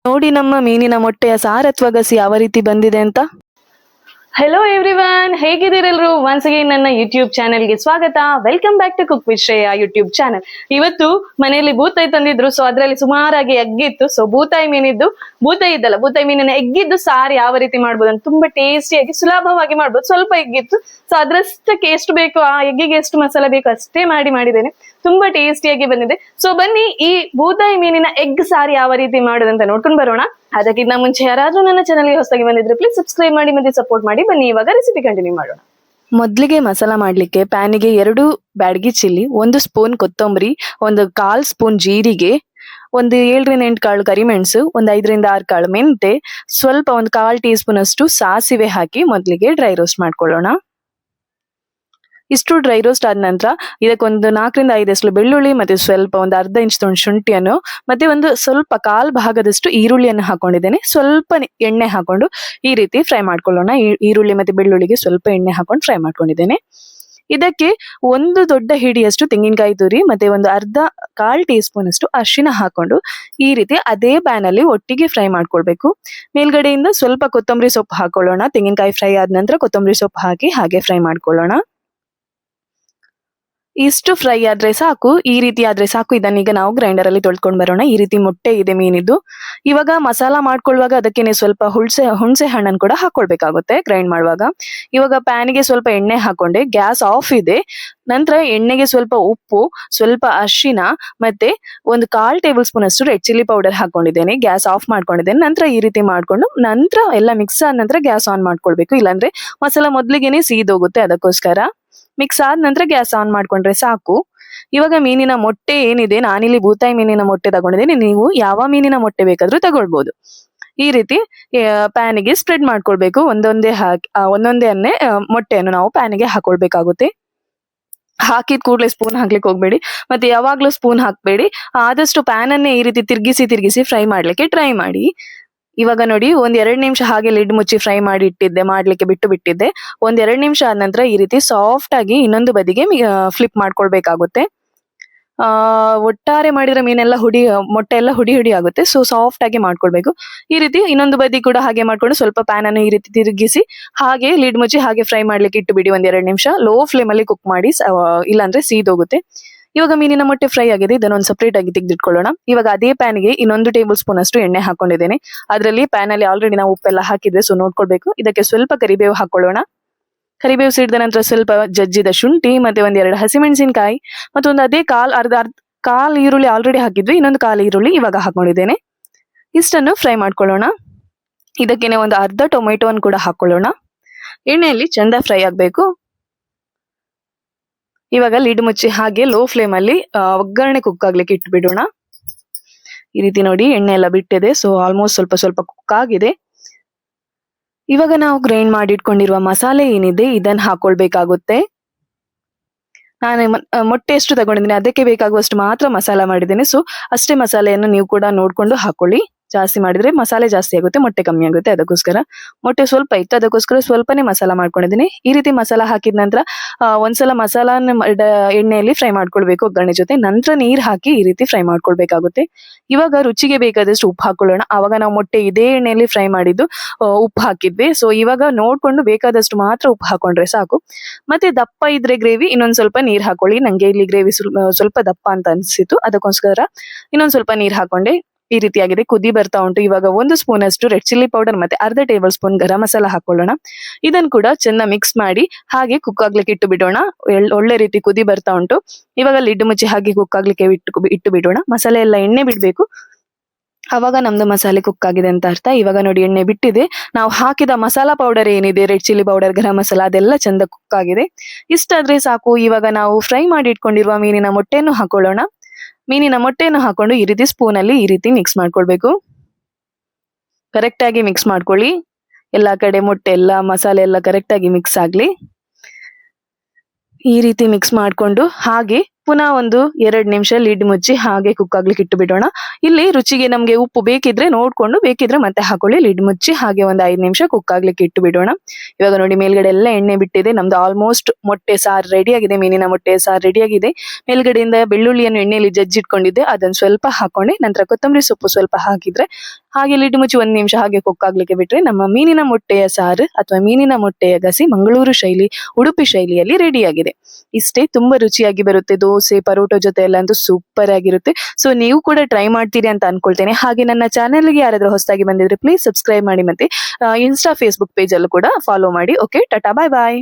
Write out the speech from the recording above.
ನೋಡಿ ನಮ್ಮ ಮೀನಿನ ಮೊಟ್ಟೆಯ ಸಾರತ್ವಗಸಿ ಯಾವ ರೀತಿ ಬಂದಿದೆ ಅಂತ. ಹೆಲೋ ಎವ್ರಿವನ್, ಹೇಗಿದ್ದೀರೆಲ್ರು? ಒನ್ಸ್ ಅಗೇನ್ ನನ್ನ ಯೂಟ್ಯೂಬ್ ಚಾನೆಲ್ಗೆ ಸ್ವಾಗತ. Welcome back to cook with Shreya YouTube channel. ಇವತ್ತು ಮನೆಯಲ್ಲಿ ಬೂತಾಯಿ ತಂದಿದ್ರು, ಸೊ ಅದ್ರಲ್ಲಿ ಸುಮಾರಾಗಿ ಎಗ್ಗಿತ್ತು. ಸೊ ಬೂತಾಯಿ ಮೀನಿನ ಎಗ್ಗಿದ್ದು ಸಾರು ಯಾವ ರೀತಿ ಮಾಡ್ಬೋದು ಅಂತ ತುಂಬಾ ಟೇಸ್ಟಿಯಾಗಿ ಸುಲಭವಾಗಿ ಮಾಡ್ಬೋದು. ಸ್ವಲ್ಪ ಎಗ್ಗಿತ್ತು, ಸೊ ಅದ್ರಷ್ಟಕ್ಕೆ ಎಷ್ಟು ಬೇಕು, ಆ ಎಗ್ಗಿಗೆ ಎಷ್ಟು ಮಸಾಲೆ ಬೇಕು ಅಷ್ಟೇ ಮಾಡಿದ್ದೇನೆ. ತುಂಬಾ ಟೇಸ್ಟಿಯಾಗಿ ಬಂದಿದೆ. ಸೊ ಬನ್ನಿ ಈ ಬೂತಾಯಿ ಮೀನಿನ ಎಗ್ ಸಾರು ಯಾವ ರೀತಿ ಮಾಡೋದಂತ ನೋಡ್ಕೊಂಡು ಬರೋಣ. ಅದಕ್ಕಿಂತ ಮುಂಚೆ ಯಾರಾದ್ರೂ ನನ್ನ ಚಾನಲ್ಗೆ ಹೊಸದಾಗಿ ಬಂದಿದ್ರೆ ಪ್ಲೀಸ್ ಸಬ್ಸ್ಕ್ರೈಬ್ ಮಾಡಿ ಮತ್ತೆ ಸಪೋರ್ಟ್ ಮಾಡಿ. ಬನ್ನಿ ಇವಾಗ ರೆಸಿಪಿ ಕಂಟಿನ್ಯೂ ಮಾಡೋಣ. ಮೊದಲಿಗೆ ಮಸಾಲ ಮಾಡ್ಲಿಕ್ಕೆ ಪ್ಯಾನಿಗೆ 2 ಬ್ಯಾಡಗಿ ಚಿಲ್ಲಿ, 1 ಸ್ಪೂನ್ ಕೊತ್ತಂಬರಿ, 1/4 ಸ್ಪೂನ್ ಜೀರಿಗೆ, 7 ರಿಂದ 8 ಕಾಳು ಕರಿಮೆಣಸು, 5 ರಿಂದ 6 ಕಾಳು ಮೆಂತೆ, ಸ್ವಲ್ಪ 1/4 ಟೀ ಸ್ಪೂನ್ ಅಷ್ಟು ಸಾಸಿವೆ ಹಾಕಿ ಮೊದಲಿಗೆ ಡ್ರೈ ರೋಸ್ಟ್ ಮಾಡ್ಕೊಳ್ಳೋಣ. ಇಷ್ಟು ಡ್ರೈ ರೋಸ್ಟ್ ಆದ ನಂತರ ಇದಕ್ಕೆ 4 ರಿಂದ 5 ಬೆಳ್ಳುಳ್ಳಿ, ಮತ್ತೆ ಸ್ವಲ್ಪ 1/2 ಇಂಚ್ ಶುಂಠಿಯನ್ನು, ಮತ್ತೆ ಸ್ವಲ್ಪ 1/4 ಭಾಗದಷ್ಟು ಈರುಳ್ಳಿಯನ್ನು ಹಾಕೊಂಡಿದ್ದೇನೆ. ಸ್ವಲ್ಪ ಎಣ್ಣೆ ಹಾಕೊಂಡು ಈ ರೀತಿ ಫ್ರೈ ಮಾಡ್ಕೊಳ್ಳೋಣ. ಈರುಳ್ಳಿ ಮತ್ತೆ ಬೆಳ್ಳುಳ್ಳಿಗೆ ಸ್ವಲ್ಪ ಎಣ್ಣೆ ಹಾಕೊಂಡು ಫ್ರೈ ಮಾಡ್ಕೊಂಡಿದ್ದೇನೆ. ಇದಕ್ಕೆ 1 ದೊಡ್ಡ ಹಿಡಿಯಷ್ಟು ತೆಂಗಿನಕಾಯಿ ತುರಿ, ಮತ್ತೆ 1/2 ಟೀ ಸ್ಪೂನ್ ಅಷ್ಟು ಅರಿಶಿನ ಹಾಕೊಂಡು ಈ ರೀತಿ ಅದೇ ಪ್ಯಾನ್ ಅಲ್ಲಿ ಒಟ್ಟಿಗೆ ಫ್ರೈ ಮಾಡ್ಕೊಳ್ಬೇಕು. ಮೇಲ್ಗಡೆಯಿಂದ ಸ್ವಲ್ಪ ಕೊತ್ತಂಬರಿ ಸೊಪ್ಪು ಹಾಕೊಳ್ಳೋಣ. ತೆಂಗಿನಕಾಯಿ ಫ್ರೈ ಆದ ನಂತರ ಕೊತ್ತಂಬರಿ ಸೊಪ್ಪು ಹಾಕಿ ಹಾಗೆ ಫ್ರೈ ಮಾಡ್ಕೊಳ್ಳೋಣ. ಇಷ್ಟು ಫ್ರೈ ಆದ್ರೆ ಸಾಕು, ಈ ರೀತಿ ಆದ್ರೆ ಸಾಕು. ಇದನ್ನೀಗ ನಾವು ಗ್ರೈಂಡರ್ ಅಲ್ಲಿ ತೊಳ್ಕೊಂಡು ಬರೋಣ. ಈ ರೀತಿ ಮೊಟ್ಟೆ ಇದೆ ಮೀನಿದ್ದು. ಇವಾಗ ಮಸಾಲ ಮಾಡ್ಕೊಳ್ಳುವಾಗ ಅದಕ್ಕೇನೆ ಸ್ವಲ್ಪ ಹುಣಸೆ ಹಣ್ಣನ್ನು ಕೂಡ ಹಾಕೊಳ್ಬೇಕಾಗುತ್ತೆ ಗ್ರೈಂಡ್ ಮಾಡುವಾಗ. ಇವಾಗ ಪ್ಯಾನಿಗೆ ಸ್ವಲ್ಪ ಎಣ್ಣೆ ಹಾಕೊಂಡೆ, ಗ್ಯಾಸ್ ಆಫ್ ಇದೆ. ನಂತರ ಎಣ್ಣೆಗೆ ಸ್ವಲ್ಪ ಉಪ್ಪು, ಸ್ವಲ್ಪ ಅರಿಶಿನ, ಮತ್ತೆ 1/4 ಟೇಬಲ್ ಸ್ಪೂನ್ ಅಷ್ಟು ರೆಡ್ ಚಿಲ್ಲಿ ಪೌಡರ್ ಹಾಕೊಂಡಿದ್ದೇನೆ. ಗ್ಯಾಸ್ ಆಫ್ ಮಾಡ್ಕೊಂಡಿದ್ದೇನೆ. ನಂತರ ಈ ರೀತಿ ಮಾಡ್ಕೊಂಡು ನಂತರ ಎಲ್ಲ ಮಿಕ್ಸ್ ಆದ ನಂತರ ಗ್ಯಾಸ್ ಆನ್ ಮಾಡ್ಕೊಳ್ಬೇಕು, ಇಲ್ಲಾಂದ್ರೆ ಮಸಾಲ ಮೊದ್ಲಿಗೆನೆ ಸೀದೋಗುತ್ತೆ. ಅದಕ್ಕೋಸ್ಕರ ಮಿಕ್ಸ್ ಆದ ನಂತರ ಗ್ಯಾಸ್ ಆನ್ ಮಾಡ್ಕೊಂಡ್ರೆ ಸಾಕು. ಇವಾಗ ಮೀನಿನ ಮೊಟ್ಟೆ ಏನಿದೆ, ನಾನಿಲ್ಲಿ ಬೂತಾಯಿ ಮೀನಿನ ಮೊಟ್ಟೆ ತಗೊಂಡಿದ್ದೇನೆ. ನೀವು ಯಾವ ಮೀನಿನ ಮೊಟ್ಟೆ ಬೇಕಾದ್ರೂ ತಗೊಳ್ಬಹುದು. ಈ ರೀತಿ ಪ್ಯಾನಿಗೆ ಸ್ಪ್ರೆಡ್ ಮಾಡ್ಕೊಳ್ಬೇಕು. ಒಂದೊಂದೇ ಮೊಟ್ಟೆಯನ್ನು ನಾವು ಪ್ಯಾನಿಗೆ ಹಾಕೊಳ್ಬೇಕಾಗುತ್ತೆ. ಹಾಕಿದ ಕೂಡಲೇ ಸ್ಪೂನ್ ಹಾಕ್ಲಿಕ್ಕೆ ಹೋಗ್ಬೇಡಿ, ಮತ್ತೆ ಯಾವಾಗ್ಲೂ ಸ್ಪೂನ್ ಹಾಕ್ಬೇಡಿ. ಆದಷ್ಟು ಪ್ಯಾನ್ ಅನ್ನೇ ಈ ರೀತಿ ತಿರ್ಗಿಸಿ ಫ್ರೈ ಮಾಡ್ಲಿಕ್ಕೆ ಟ್ರೈ ಮಾಡಿ. ಇವಾಗ ನೋಡಿ 1-2 ನಿಮಿಷ ಹಾಗೆ ಲಿಡ್ ಮುಚ್ಚಿ ಫ್ರೈ ಮಾಡ್ಲಿಕ್ಕೆ ಬಿಟ್ಟಿದ್ದೆ. 1-2 ನಿಮಿಷ ಆದ ನಂತರ ಈ ರೀತಿ ಸಾಫ್ಟ್ ಆಗಿ ಇನ್ನೊಂದು ಬದಿಗೆ ಫ್ಲಿಪ್ ಮಾಡ್ಕೊಳ್ಬೇಕಾಗುತ್ತೆ. ಒಟ್ಟಾರೆ ಮಾಡಿದ್ರೆ ಮೊಟ್ಟೆ ಎಲ್ಲ ಹುಡಿ ಆಗುತ್ತೆ. ಸೊ ಸಾಫ್ಟ್ ಆಗಿ ಮಾಡ್ಕೊಳ್ಬೇಕು. ಈ ರೀತಿ ಇನ್ನೊಂದು ಬದಿ ಕೂಡ ಹಾಗೆ ಮಾಡ್ಕೊಂಡು ಸ್ವಲ್ಪ ಪ್ಯಾನ್ ಅನ್ನು ಈ ರೀತಿ ತಿರುಗಿಸಿ ಹಾಗೆ ಲಿಡ್ ಮುಚ್ಚಿ ಹಾಗೆ ಫ್ರೈ ಮಾಡ್ಲಿಕ್ಕೆ ಇಟ್ಟುಬಿಡಿ. 1-2 ನಿಮಿಷ ಲೋ ಫ್ಲೇಮ್ ಅಲ್ಲಿ ಕುಕ್ ಮಾಡಿ, ಇಲ್ಲಾಂದ್ರೆ ಸೀದೋಗುತ್ತೆ. ಇವಾಗ ಮೀನಿನ ಮೊಟ್ಟೆ ಫ್ರೈ ಆಗಿದೆ. ಇದನ್ನು ಸಪರೇಟ್ ಆಗಿ ತೆಗೆದಿಟ್ಕೊಳ್ಳೋಣ. ಇವಾಗ ಅದೇ ಪ್ಯಾನ್ಗೆ 1 ಟೇಬಲ್ ಸ್ಪೂನ್ ಅಷ್ಟು ಎಣ್ಣೆ ಹಾಕೊಂಡಿದ್ದೇನೆ. ಅದರಲ್ಲಿ ಪ್ಯಾನ್ ಅಲ್ಲಿ ಆಲ್ರೆಡಿ ನಾವು ಉಪ್ಪೆಲ್ಲ ಹಾಕಿದ್ರೆ, ಸೊ ನೋಡ್ಕೊಳ್ಬೇಕು. ಇದಕ್ಕೆ ಸ್ವಲ್ಪ ಕರಿಬೇವು ಹಾಕೊಳ್ಳೋಣ. ಕರಿಬೇವು ಸಿಡಿದ ನಂತರ ಸ್ವಲ್ಪ ಜಜ್ಜಿದ ಶುಂಠಿ, ಮತ್ತೆ 1-2 ಹಸಿಮೆಣಸಿನಕಾಯಿ, ಮತ್ತೆ ಅದೇ ಕಾಲ್ ಈರುಳ್ಳಿ ಆಲ್ರೆಡಿ ಹಾಕಿದ್ವಿ. ಇನ್ನೊಂದು 1/4 ಈರುಳ್ಳಿ ಇವಾಗ ಹಾಕೊಂಡಿದ್ದೇನೆ. ಇಷ್ಟನ್ನು ಫ್ರೈ ಮಾಡ್ಕೊಳ್ಳೋಣ. ಇದಕ್ಕೇನೆ 1/2 ಟೊಮೆಟೊವನ್ನು ಕೂಡ ಹಾಕೊಳ್ಳೋಣ. ಎಣ್ಣೆಯಲ್ಲಿ ಚಂದ ಫ್ರೈ ಆಗ್ಬೇಕು. ಇವಾಗ ಲಿಡ್ ಮುಚ್ಚಿ ಹಾಗೆ ಲೋ ಫ್ಲೇಮ್ ಅಲ್ಲಿ ಒಗ್ಗರಣೆ ಕುಕ್ ಆಗ್ಲಿಕ್ಕೆ ಇಟ್ಬಿಡೋಣ. ಈ ರೀತಿ ನೋಡಿ ಎಣ್ಣೆ ಎಲ್ಲ ಬಿಟ್ಟಿದೆ. ಸೊ ಆಲ್ಮೋಸ್ಟ್ ಸ್ವಲ್ಪ ಕುಕ್ ಆಗಿದೆ. ಇವಾಗ ನಾವು ಗ್ರೈಂಡ್ ಮಾಡಿ ಇಟ್ಕೊಂಡಿರುವ ಮಸಾಲೆ ಏನಿದೆ ಇದನ್ನ ಹಾಕೊಳ್ಬೇಕಾಗುತ್ತೆ. ನಾನು ಮೊಟ್ಟೆ ಎಷ್ಟು ತಗೊಂಡಿದ್ದೀನಿ ಅದಕ್ಕೆ ಬೇಕಾಗುವಷ್ಟು ಮಾತ್ರ ಮಸಾಲ ಮಾಡಿದ್ದೇನೆ. ಸೊ ಅಷ್ಟೇ ಮಸಾಲೆಯನ್ನು ನೀವು ಕೂಡ ನೋಡ್ಕೊಂಡು ಹಾಕೊಳ್ಳಿ. ಜಾಸ್ತಿ ಮಾಡಿದ್ರೆ ಮಸಾಲೆ ಜಾಸ್ತಿ ಆಗುತ್ತೆ, ಮೊಟ್ಟೆ ಕಮ್ಮಿ ಆಗುತ್ತೆ. ಅದಕ್ಕೋಸ್ಕರ ಮೊಟ್ಟೆ ಸ್ವಲ್ಪ ಇತ್ತು, ಅದಕ್ಕೋಸ್ಕರ ಸ್ವಲ್ಪನೇ ಮಸಾಲ ಮಾಡ್ಕೊಂಡಿದ್ದೀನಿ. ಈ ರೀತಿ ಮಸಾಲ ಹಾಕಿದ ನಂತರ ಒಂದ್ಸಲ ಮಸಾಲ ಎಣ್ಣೆಯಲ್ಲಿ ಫ್ರೈ ಮಾಡ್ಕೊಳ್ಬೇಕು ಒಗ್ಗರಣೆ ಜೊತೆ. ನಂತರ ನೀರ್ ಹಾಕಿ ಈ ರೀತಿ ಫ್ರೈ ಮಾಡ್ಕೊಳ್ಬೇಕಾಗುತ್ತೆ. ಇವಾಗ ರುಚಿಗೆ ಬೇಕಾದಷ್ಟು ಉಪ್ಪು ಹಾಕೊಳ್ಳೋಣ. ಆವಾಗ ನಾವು ಮೊಟ್ಟೆ ಇದೇ ಎಣ್ಣೆಯಲ್ಲಿ ಫ್ರೈ ಮಾಡಿದ್ದು ಉಪ್ಪು ಹಾಕಿದ್ವಿ. ಸೊ ಇವಾಗ ನೋಡ್ಕೊಂಡು ಬೇಕಾದಷ್ಟು ಮಾತ್ರ ಉಪ್ಪು ಹಾಕೊಂಡ್ರೆ ಸಾಕು. ಮತ್ತೆ ದಪ್ಪ ಇದ್ರೆ ಗ್ರೇವಿ ಇನ್ನೊಂದ್ ಸ್ವಲ್ಪ ನೀರ್ ಹಾಕೊಳ್ಳಿ. ನಂಗೆ ಇಲ್ಲಿ ಗ್ರೇವಿ ಸ್ವಲ್ಪ ದಪ್ಪ ಅಂತ ಅನ್ಸಿತ್ತು, ಅದಕ್ಕೋಸ್ಕರ ಇನ್ನೊಂದ್ ಸ್ವಲ್ಪ ನೀರ್ ಹಾಕೊಂಡೆ. ಈ ರೀತಿಯಾಗಿದೆ, ಕುದಿ ಬರ್ತಾ ಉಂಟು. ಇವಾಗ 1 ಸ್ಪೂನ್ ಅಷ್ಟು ರೆಡ್ ಚಿಲ್ಲಿ ಪೌಡರ್ ಮತ್ತೆ 1/2 ಟೇಬಲ್ ಸ್ಪೂನ್ ಗರಂ ಮಸಾಲ ಹಾಕೊಳ್ಳೋಣ. ಇದನ್ನು ಕೂಡ ಚೆನ್ನಾಗಿ ಮಿಕ್ಸ್ ಮಾಡಿ ಹಾಗೆ ಕುಕ್ ಆಗ್ಲಿಕ್ಕೆ ಇಟ್ಟು ಬಿಡೋಣ. ಒಳ್ಳೆ ರೀತಿ ಕುದಿ ಬರ್ತಾ ಉಂಟು. ಇವಾಗ ಲಿಡ್ ಮುಚ್ಚಿ ಹಾಗೆ ಕುಕ್ ಆಗ್ಲಿಕ್ಕೆ ಇಟ್ಟು ಬಿಡೋಣ. ಮಸಾಲೆ ಎಲ್ಲ ಎಣ್ಣೆ ಬಿಡ್ಬೇಕು, ಅವಾಗ ನಮ್ದು ಮಸಾಲೆ ಕುಕ್ ಆಗಿದೆ ಅಂತ ಅರ್ಥ. ಇವಾಗ ನೋಡಿ ಎಣ್ಣೆ ಬಿಟ್ಟಿದೆ. ನಾವು ಹಾಕಿದ ಮಸಾಲಾ ಪೌಡರ್ ಏನಿದೆ, red chilli powder, garam masala, ಅದೆಲ್ಲ ಚಂದ ಕುಕ್ ಆಗಿದೆ. ಇಷ್ಟಾದ್ರೆ ಸಾಕು. ಇವಾಗ ನಾವು ಫ್ರೈ ಮಾಡಿ ಇಟ್ಕೊಂಡಿರುವ ಮೀನಿನ ಮೊಟ್ಟೆಯನ್ನು ಹಾಕೊಳ್ಳೋಣ. ಮೀನಿನ ಮೊಟ್ಟೆಯನ್ನು ಹಾಕೊಂಡು ಈ ರೀತಿ ಸ್ಪೂನ್ ಅಲ್ಲಿ ಈ ರೀತಿ ಮಿಕ್ಸ್ ಮಾಡ್ಕೊಳ್ಬೇಕು. ಕರೆಕ್ಟ್ ಆಗಿ ಮಿಕ್ಸ್ ಮಾಡ್ಕೊಳ್ಳಿ. ಎಲ್ಲಾ ಕಡೆ ಮೊಟ್ಟೆ ಎಲ್ಲ ಮಸಾಲೆ ಎಲ್ಲ ಕರೆಕ್ಟ್ ಆಗಿ ಮಿಕ್ಸ್ ಆಗ್ಲಿ. ಈ ರೀತಿ ಮಿಕ್ಸ್ ಮಾಡ್ಕೊಂಡು ಹಾಗೆ ಪುನಃ ಒಂದು 2 ನಿಮಿಷ ಲಿಡ್ ಮುಚ್ಚಿ ಹಾಗೆ ಕುಕ್ ಆಗ್ಲಿಕ್ಕೆ ಇಟ್ಟು ಬಿಡೋಣ. ಇಲ್ಲಿ ರುಚಿಗೆ ನಮ್ಗೆ ಉಪ್ಪು ಬೇಕಿದ್ರೆ ನೋಡ್ಕೊಂಡು, ಬೇಕಿದ್ರೆ ಮತ್ತೆ ಹಾಕೊಳ್ಳಿ. ಲಿಡ್ ಮುಚ್ಚಿ ಹಾಗೆ ಒಂದು 5 ನಿಮಿಷ ಕುಕ್ ಆಗ್ಲಿಕ್ಕೆ ಇಟ್ಟು ಬಿಡೋಣ. ಇವಾಗ ನೋಡಿ ಮೇಲ್ಗಡೆ ಎಲ್ಲ ಎಣ್ಣೆ ಬಿಟ್ಟಿದೆ. ನಮ್ದು ಆಲ್ಮೋಸ್ಟ್ ಮೊಟ್ಟೆ ಸಾರು ರೆಡಿ ಆಗಿದೆ, ಮೀನಿನ ಮೊಟ್ಟೆ ಸಾರು ರೆಡಿ ಆಗಿದೆ. ಮೇಲ್ಗಡೆಯಿಂದ ಬೆಳ್ಳುಳ್ಳಿಯನ್ನು ಎಣ್ಣೆಯಲ್ಲಿ ಜಜ್ಜಿಟ್ಕೊಂಡಿದ್ದೆ, ಅದನ್ನು ಸ್ವಲ್ಪ ಹಾಕೊಂಡೆ. ನಂತರ ಕೊತ್ತಂಬರಿ ಸೊಪ್ಪು ಸ್ವಲ್ಪ ಹಾಕಿದ್ರೆ ಹಾಗೆ ಲಿಡ್ ಮುಚ್ಚಿ 1 ನಿಮಿಷ ಹಾಗೆ ಕುಕ್ ಆಗ್ಲಿಕ್ಕೆ ಬಿಟ್ರೆ ನಮ್ಮ ಮೀನಿನ ಮೊಟ್ಟೆಯ ಸಾರು ಅಥವಾ ಮೀನಿನ ಮೊಟ್ಟೆಯ ಗಸಿ ಮಂಗಳೂರು ಶೈಲಿ, ಉಡುಪಿ ಶೈಲಿಯಲ್ಲಿ ರೆಡಿ ಆಗಿದೆ. ಇಷ್ಟೇ, ತುಂಬಾ ರುಚಿಯಾಗಿ ಬರುತ್ತೆ. ದೋಸೆ ಪರೋಟೋ ಜೊತೆ ಎಲ್ಲ ಅಂತೂ ಸೂಪರ್ ಆಗಿರುತ್ತೆ. ಸೊ ನೀವು ಕೂಡ ಟ್ರೈ ಮಾಡ್ತೀರಿ ಅಂತ ಅನ್ಕೊಳ್ತೇನೆ. ಹಾಗೆ ನನ್ನ ಚಾನೆಲ್ಗೆ ಯಾರಾದ್ರೂ ಹೊಸದಾಗಿ ಬಂದಿದ್ರೆ ಪ್ಲೀಸ್ ಸಬ್ಸ್ಕ್ರೈಬ್ ಮಾಡಿ, ಮತ್ತೆ ಇನ್ಸ್ಟಾ ಫೇಸ್ಬುಕ್ ಪೇಜ್ ಅಲ್ಲೂ ಕೂಡ ಫಾಲೋ ಮಾಡಿ. ಓಕೆ, ಟಾಟಾ, ಬಾಯ್ ಬಾಯ್.